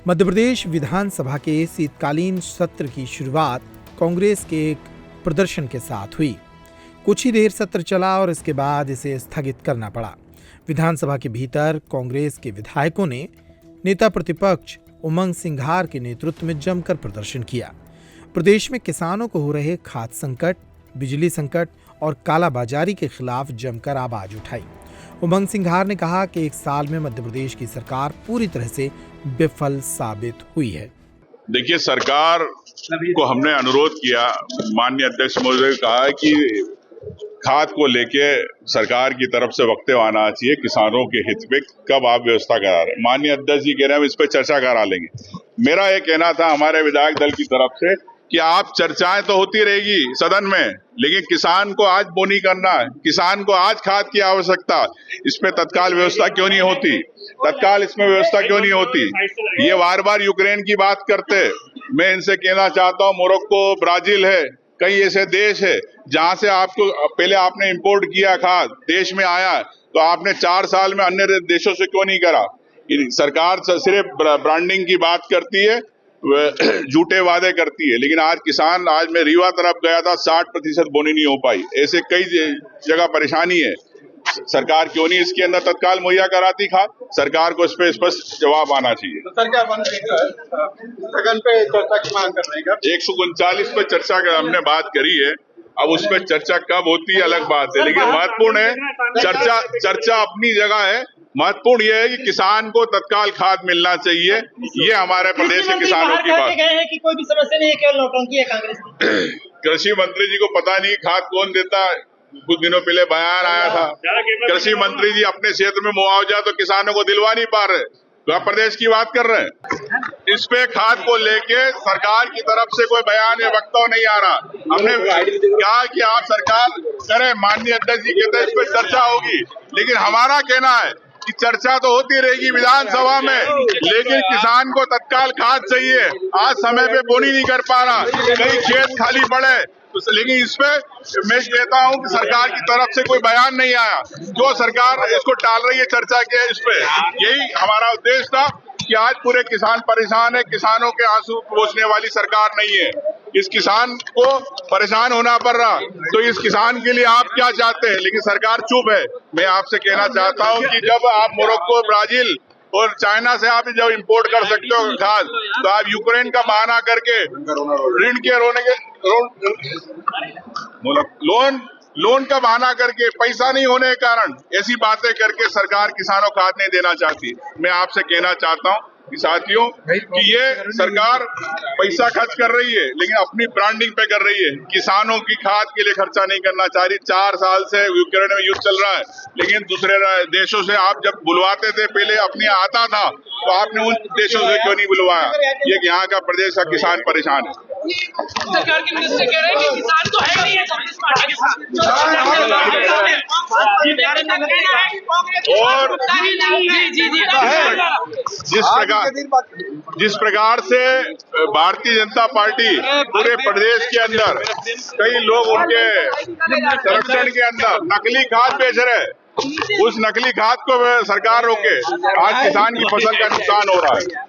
मध्य प्रदेश विधानसभा के शीतकालीन सत्र की शुरुआत कांग्रेस के एक प्रदर्शन के साथ हुई। कुछ ही देर सत्र चला और इसके बाद इसे स्थगित करना पड़ा। विधानसभा के भीतर कांग्रेस के विधायकों ने नेता प्रतिपक्ष उमंग सिंघार के नेतृत्व में जमकर प्रदर्शन किया। प्रदेश में किसानों को हो रहे खाद्य संकट, बिजली संकट और कालाबाजारी के खिलाफ जमकर आवाज उठाई। उमंग सिंघार ने कहा कि एक साल में मध्य प्रदेश की सरकार पूरी तरह से विफल साबित हुई है। देखिए, सरकार को हमने अनुरोध किया, माननीय अध्यक्ष महोदय ने कहा है कि खाद को लेके सरकार की तरफ से वक्तव्य आना चाहिए किसानों के हित में। कब आप व्यवस्था करा रहे हैं? माननीय अध्यक्ष जी कह रहे हैं हम इस पर चर्चा करा लेंगे। मेरा ये कहना था हमारे विधायक दल की तरफ से कि आप चर्चाएं तो होती रहेगी सदन में, लेकिन किसान को आज बोनी करना है, किसान को आज खाद की आवश्यकता, इस पे तत्काल व्यवस्था क्यों नहीं होती? तत्काल इसमें व्यवस्था क्यों नहीं होती? ये बार बार यूक्रेन की बात करते। मैं इनसे कहना चाहता हूँ, मोरक्को, ब्राजील है, कई ऐसे देश है जहां से आपको पहले आपने इंपोर्ट किया खाद, देश में आया, तो आपने 4 साल में अन्य देशों से क्यों नहीं करा? सरकार सिर्फ ब्रांडिंग की बात करती है, झूठे वादे करती है। लेकिन आज किसान, आज मैं रीवा तरफ गया था, 60% बोनी नहीं हो पाई। ऐसे कई जगह परेशानी है। सरकार क्यों नहीं इसके अंदर तत्काल मुहैया कराती खाद? सरकार को इस पे स्पष्ट जवाब आना चाहिए। तो सर, क्या सदन पे चर्चा की मांग कर रहे हैं? 139 पे चर्चा का हमने बात करी है। अब उस पर चर्चा कब होती है अलग बात है, लेकिन महत्वपूर्ण है चर्चा अपनी जगह है। महत्वपूर्ण यह है कि किसान को तत्काल खाद मिलना चाहिए। ये हमारे प्रदेश के किसानों की बात है कि कोई भी समस्या नहीं है, केवल नौटंकी है कांग्रेस की। कृषि मंत्री जी को पता नहीं खाद कौन देता है। कुछ दिनों पहले बयान आया था, कृषि मंत्री जी अपने क्षेत्र में मुआवजा तो किसानों को दिलवा नहीं पा रहे, तो आप प्रदेश की बात कर रहे हैं। इस पे खाद को लेके सरकार की तरफ से कोई बयान या वक्तव्य नहीं आ रहा। हमने कहा कि आप सरकार करें, माननीय अध्यक्ष जी कहते हैं इस पे चर्चा होगी, लेकिन हमारा कहना है कि चर्चा तो होती रहेगी विधानसभा में, लेकिन किसान को तत्काल खाद चाहिए। आज समय पे बोनी नहीं कर पा रहा, कई खेत खाली पड़े, लेकिन इस पे मैं कहता हूं कि सरकार की तरफ से कोई बयान नहीं आया। जो सरकार इसको टाल रही है चर्चा के, इस पे यही हमारा उद्देश्य था कि आज पूरे किसान परेशान है। किसानों के आंसू पोंछने वाली सरकार नहीं है। इस किसान को परेशान होना पड़ रहा, तो इस किसान के लिए आप क्या चाहते हैं? लेकिन सरकार चुप है। मैं आपसे कहना चाहता हूं कि जब आप मोरक्को, ब्राजील और चाइना से आप जब इंपोर्ट कर सकते हो खाद, तो आप यूक्रेन का बहाना करके ऋण के लोन का बहाना करके, पैसा नहीं होने के कारण ऐसी बातें करके सरकार किसानों को खाद नहीं देना चाहती। मैं आपसे कहना चाहता हूं कि साथियों कि ये सरकार पैसा खर्च कर रही है, लेकिन अपनी ब्रांडिंग पे कर रही है। किसानों की खाद के लिए खर्चा नहीं करना चाह रही। 4 साल से यूक्रेन में युद्ध चल रहा है, लेकिन दूसरे देशों से आप जब बुलवाते थे, पहले अपने आता था, तो आपने उन देशों से क्यों नहीं बुलवाया? ये यहाँ का प्रदेश का किसान परेशान है। सरकार के मिनिस्टर कह रहे हैं कि किसान तो है नहीं है कांग्रेस पार्टी के साथ। और जिस प्रकार से भारतीय जनता पार्टी पूरे प्रदेश के अंदर कई लोग उनके संरक्षण के अंदर नकली खाद बेच रहे हैं, उस नकली खाद को सरकार रोके। आज किसान की फसल का नुकसान हो रहा है।